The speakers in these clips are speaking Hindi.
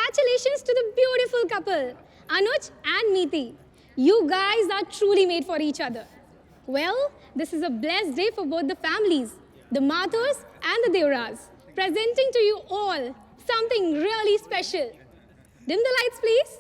congratulations to the beautiful couple, Anuj and Neeti. You guys are truly made for each other. Well, this is a blessed day for both the families, the Mathurs and the Devras, presenting to you all something really special. Dim the lights, please.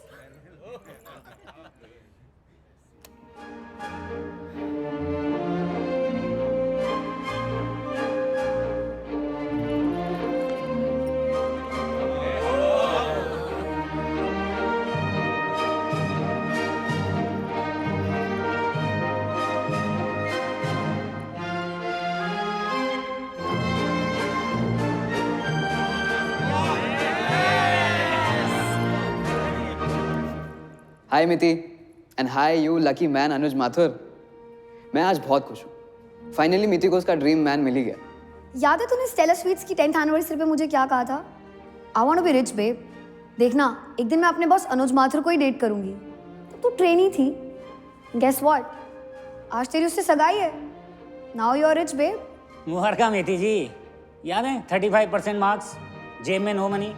Hi Miti and hi you lucky man Anuj Mathur. मैं आज बहुत खुश हूँ। फाइनली मिति को उसका ड्रीम मैन मिल ही गया। याद है तूने स्टेला स्वीट्स की 10th एनिवर्सरी पे मुझे क्या कहा था? I want to be rich babe. देखना एक दिन मैं अपने बॉस अनुज माथुर को ही डेट करूंगी। तो तू ट्रेनी थी। Guess what? आज तेरी उससे सगाई है। Now you are rich babe. मुहर्का मिति जी, याद है 35% मार्क्स, जेब में नो मनी,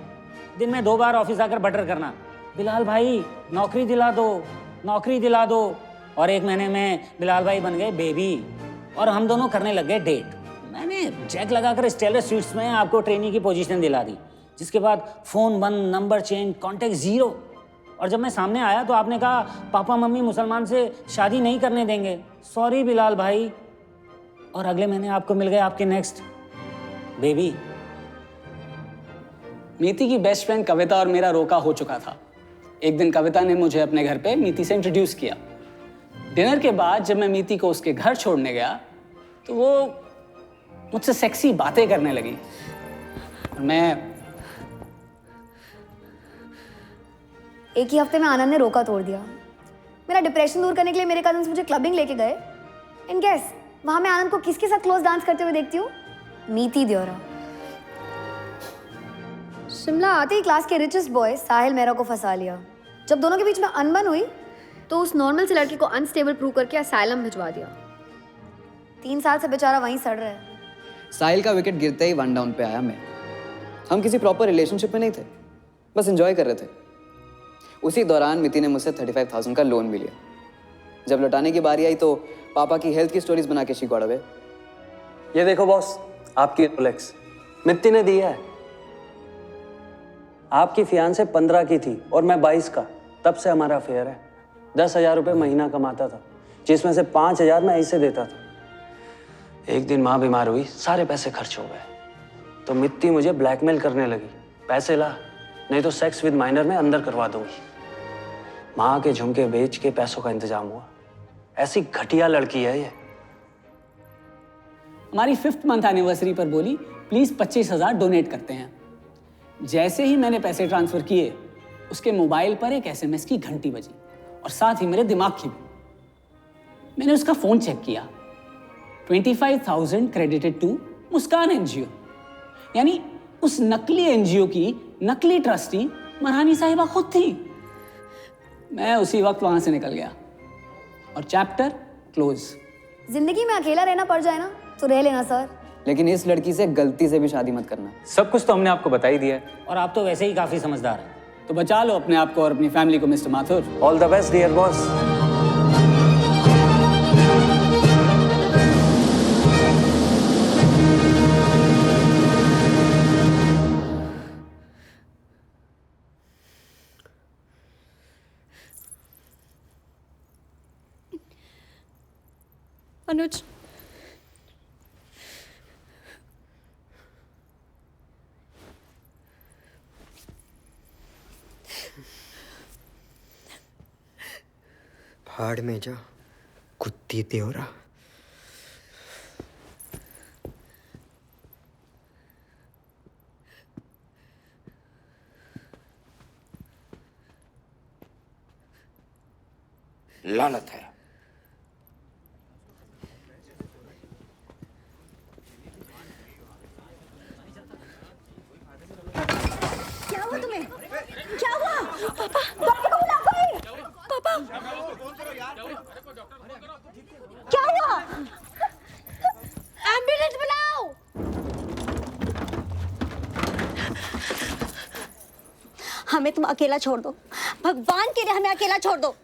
दिन में 2 बार ऑफिस आकर बटर करना, बिलाल भाई नौकरी दिला दो, नौकरी दिला दो, और 1 महीने में बिलाल भाई बन गए बेबी और हम दोनों करने लग गए डेट। मैंने चेक लगाकर स्टेलर स्वीट्स में आपको ट्रेनी की पोजीशन दिला दी, जिसके बाद फ़ोन बंद, नंबर चेंज, कॉन्टेक्ट ज़ीरो। और जब मैं सामने आया तो आपने कहा पापा मम्मी मुसलमान से शादी नहीं करने देंगे, सॉरी बिलाल भाई। और अगले महीने आपको मिल गए आपके नेक्स्ट बेबी। मीति की बेस्ट फ्रेंड कविता और मेरा रोका हो चुका था। एक दिन कविता ने मुझे अपने घर पे मीति से इंट्रोड्यूस किया। डिनर के बाद जब मैं मीति को उसके घर छोड़ने गया तो वो मुझसे सेक्सी बातें करने लगी। मैं एक ही हफ्ते में आनंद ने रोका तोड़ दिया। मेरा डिप्रेशन दूर करने के लिए मेरे कजन्स मुझे क्लबिंग लेके गए। एंड गेस वहां मैं आनंद को किसके साथ क्लोज डांस करते हुए देखती हूँ? नीति देवरा। शिमला आते ही क्लास के रिचेस्ट बॉय साहिल मेहरा को फंसा लिया। जब दोनों के बीच में अनबन हुई तो उस नॉर्मल से लड़के को अनस्टेबल प्रूव करके असाइलम भिजवा दिया। 3 साल से बेचारा वहीं सड़ रहा है। साहिल का विकेट गिरते ही 1 डाउन पे आया मैं। हम किसी प्रॉपर रिलेशनशिप में नहीं थे, बस एंजॉय कर रहे थे। उसी दौरान मिति ने मुझसे 35,000 का लोन भी लिया। जब लौटाने की बारी आई तो पापा की हेल्थ की स्टोरीज बना के शी गॉट अवे। ये देखो बॉस, आपकी रोलेक्स मित्ती ने दी है। आपकी फियांसे 15 की थी और मैं 22 का। तब से हमारा अफेयर है। 10,000 रुपये महीना कमाता था, जिसमें से 5,000 मैं ऐसे देता था। एक दिन माँ बीमार हुई, सारे पैसे खर्च हो गए। तो मित्ती मुझे ब्लैकमेल करने लगी, पैसे ला नहीं तो सेक्स विद माइनर में अंदर करवा दूंगी। माँ के झुमके बेच के पैसों का इंतजाम हुआ। ऐसी घटिया लड़की है ये। हमारी 5th मंथ एनिवर्सरी पर बोली प्लीज 25,000 डोनेट करते हैं। जैसे ही मैंने पैसे ट्रांसफर किए उसके मोबाइल पर एक SMS की घंटी बजी और साथ ही मेरे दिमाग की भी। मैंने उसका फोन चेक किया। 25,000 क्रेडिटेड टू मुस्कान NGO, यानी उस नकली NGO की नकली ट्रस्टी मरहानी साहिबा खुद थी। मैं उसी वक्त वहां से निकल गया और चैप्टर क्लोज। जिंदगी में अकेला रहना पड़ जाए ना तो रह लेना सर, लेकिन इस लड़की से गलती से भी शादी मत करना। सब कुछ तो हमने आपको बता ही दिया है। और आप तो वैसे ही काफ़ी समझदार हैं। तो बचा लो अपने आप को और अपनी फैमिली को mister Mathur. All the best dear boss. Anuj. भाड़ में जा कुत्ती देवरा। लानत है। क्या हुआ तुम्हें? क्या हुआ? पापा, डॉक्टर को बुलाओ कोई। पापा, क्या हुआ? एम्बुलेंस बुलाओ। हमें तुम अकेला छोड़ दो, भगवान के लिए हमें अकेला छोड़ दो।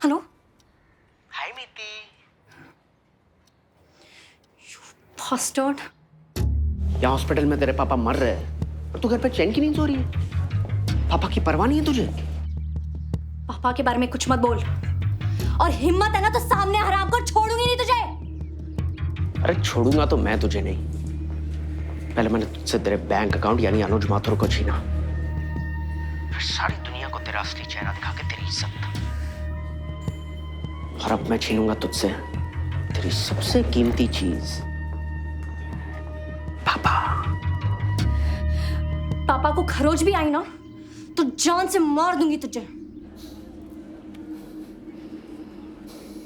हेलो, हाय मिती। फास्टर्ड। यहाँ हॉस्पिटल में तेरे पापा मर रहे हैं और तू घर पे चैन की नींद सो रही है। पापा की परवाह नहीं है तुझे? पापा के बारे में कुछ मत बोल, और हिम्मत है ना तो सामने हराम कर, छोड़ूंगी नहीं तुझे। अरे छोड़ूंगा तो मैं तुझे नहीं, पहले मैंने तुझसे तेरे बैंक अकाउंट यानी अनुज माथुर को छीना, फिर सारी दुनिया को तेरा असली चेहरा दिखा के तेरी इज्जत, और अब मैं छीनूंगा तुझसे तेरी सबसे कीमती चीज, पापा। पापा को खरोच भी आई ना तो जान से मार दूंगी तुझे।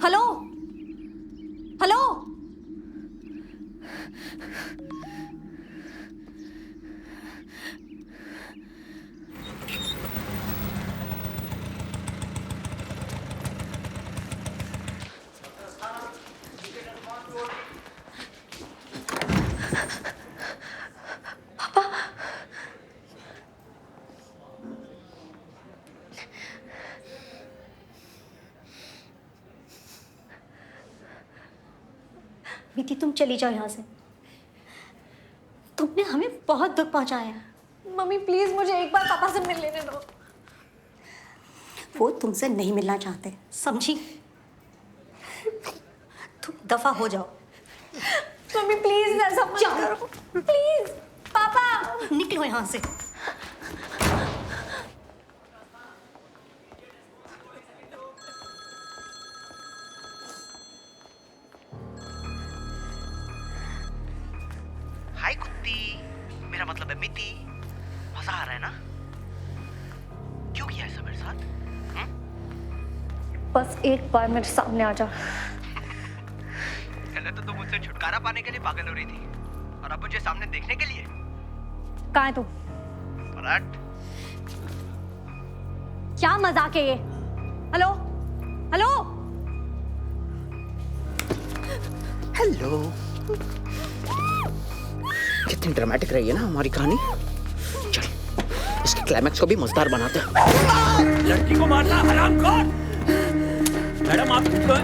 Hello, hello. मीठी, तुम चली जाओ यहाँ से। तुमने हमें बहुत दुख पहुंचाया है। मम्मी प्लीज मुझे एक बार पापा से मिल लेने दो। वो तुमसे नहीं मिलना चाहते, समझी? तुम दफा हो जाओ। मम्मी प्लीज ऐसा मत करो प्लीज। पापा निकलो यहाँ से। हाय कुत्ती, मेरा मतलब है मिती। मजा आ रहा है ना? क्यों किया ऐसा मेरे साथ? बस एक बार मेरे सामने आ जा। पहले तो तुम मुझसे छुटकारा पाने के लिए पागल हो रही थी, और अब मुझे सामने देखने के लिए। कहाँ है तू? पलट। क्या मजाक है ये? Hello, hello. हेलो। कितनी ड्रामेटिक रही है ना हमारी कहानी। चल इसके क्लाइमैक्स को भी मजेदार बनाते हैं। लड़की को मारना हरामखोर। मैडम आप ठीक हो?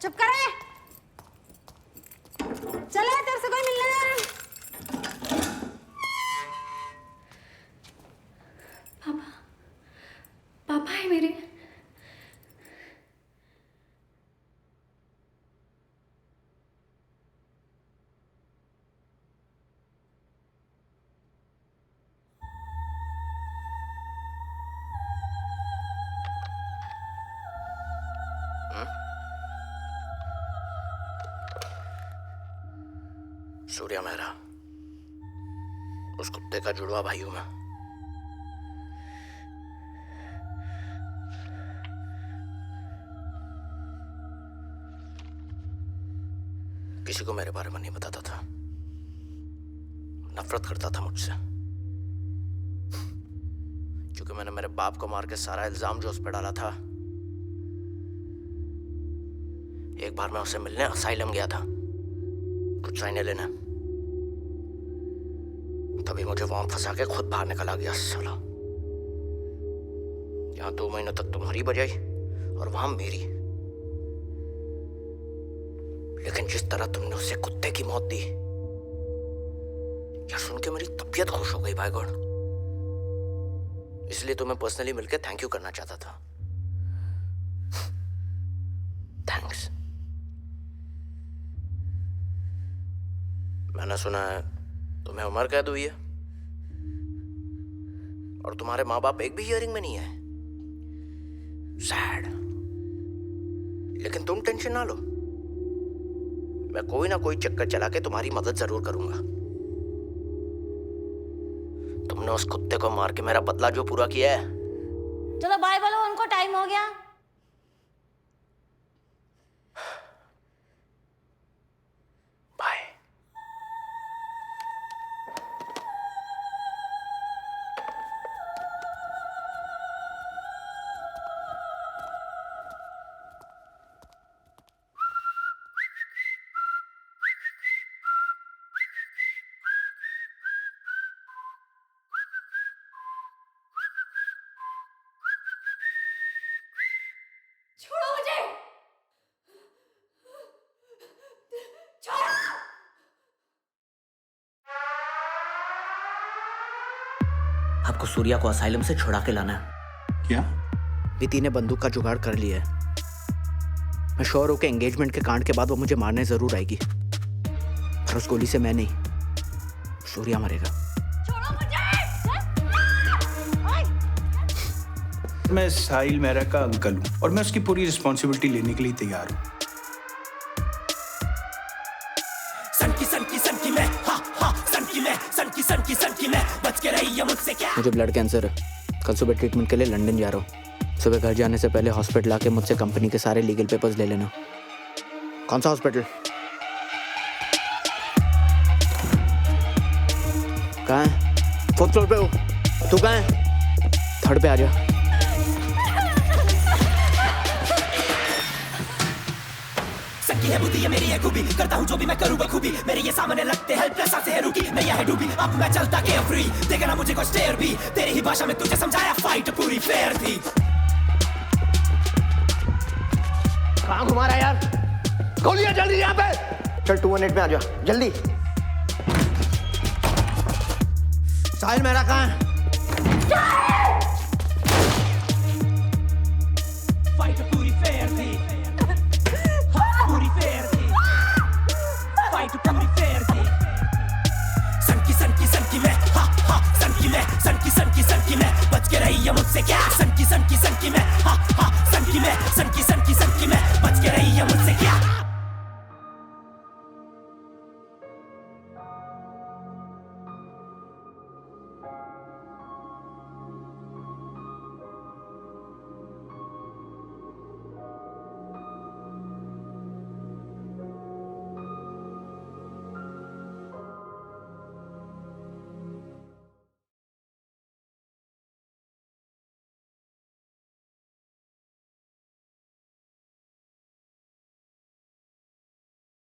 चुप कर रे। चले तेरे से कोई मिलने जा रहा है। पापा, पापा है मेरे। सूर्या मेहरा, उस कुत्ते का जुड़वा भाई हूं मैं। किसी को मेरे बारे में नहीं बताता था, नफरत करता था मुझसे, क्योंकि मैंने मेरे बाप को मार के सारा इल्जाम जो उस पर डाला था। एक बार मैं उसे मिलने असाइलम गया था, कुछ साइने लेना, तभी मुझे वहां फंसा के खुद बाहर निकला गया साला। यहाँ 2 महीनों तक तुम्हारी बजाई और वहां मेरी। लेकिन जिस तरह तुमने उसे कुत्ते की मौत दी, यह सुन के मेरी तबीयत खुश हो गई भाई गॉड। इसलिए तुम्हें पर्सनली मिलकर थैंक यू करना चाहता था। थैंक्स। मैंने सुना है तुम्हें उम्र कैद हुई है और तुम्हारे माँ बाप एक भी हियरिंग में नहीं है। सैड। लेकिन तुम टेंशन ना लो, मैं कोई ना कोई चक्कर चला के तुम्हारी मदद जरूर करूंगा। तुमने उस कुत्ते को मार के मेरा बदला जो पूरा किया है। चलो बाय बोलो, उनको टाइम हो गया। बाय। छोड़ो मुझे, छोड़ो। आपको सूर्या को असाइलम से छुड़ा के लाना है। क्या? नीति ने बंदूक का जुगाड़ कर लिया है। मैं श्योर हूं कि एंगेजमेंट के कांड के बाद वो मुझे मारने जरूर आएगी, पर उस गोली से मैं नहीं, सूर्या मरेगा। छोड़ो मुझे। मैं साहिल मेहरा का अंकल हूँ और मैं उसकी पूरी रिस्पॉन्सिबिलिटी लेने के लिए तैयार हूँ। मुझे ब्लड कैंसर है, कल सुबह ट्रीटमेंट के लिए लंदन जा रहा हूँ। सुबह घर जाने से पहले हॉस्पिटल आके मुझसे कंपनी के सारे लीगल पेपर्स ले लेना। कौन सा हॉस्पिटल? कहाँ है? 4th फ्लोर पे हो। तू कहाँ है? 3rd पे आ जा। सकी है बुद्धि, ये मेरी है खूबी, करता हूँ जो भी मैं करूँ बखूबी। मेरे ये सामने लगते हेल्पलेस, सांसें है रुकी, नैया है डूबी, अब मैं चलता के फ्री। देखा ना मुझे कोई स्टेयर भी, तेरी ही भाषा में तुझे समझाया, फाइट पूरी फेयर थी। कहाँ घुमा रहा है यार? गोलियां जल्दी यहाँ पे। चल 218 में आ जा जल्दी। साहिल मेहरा कहाँ है?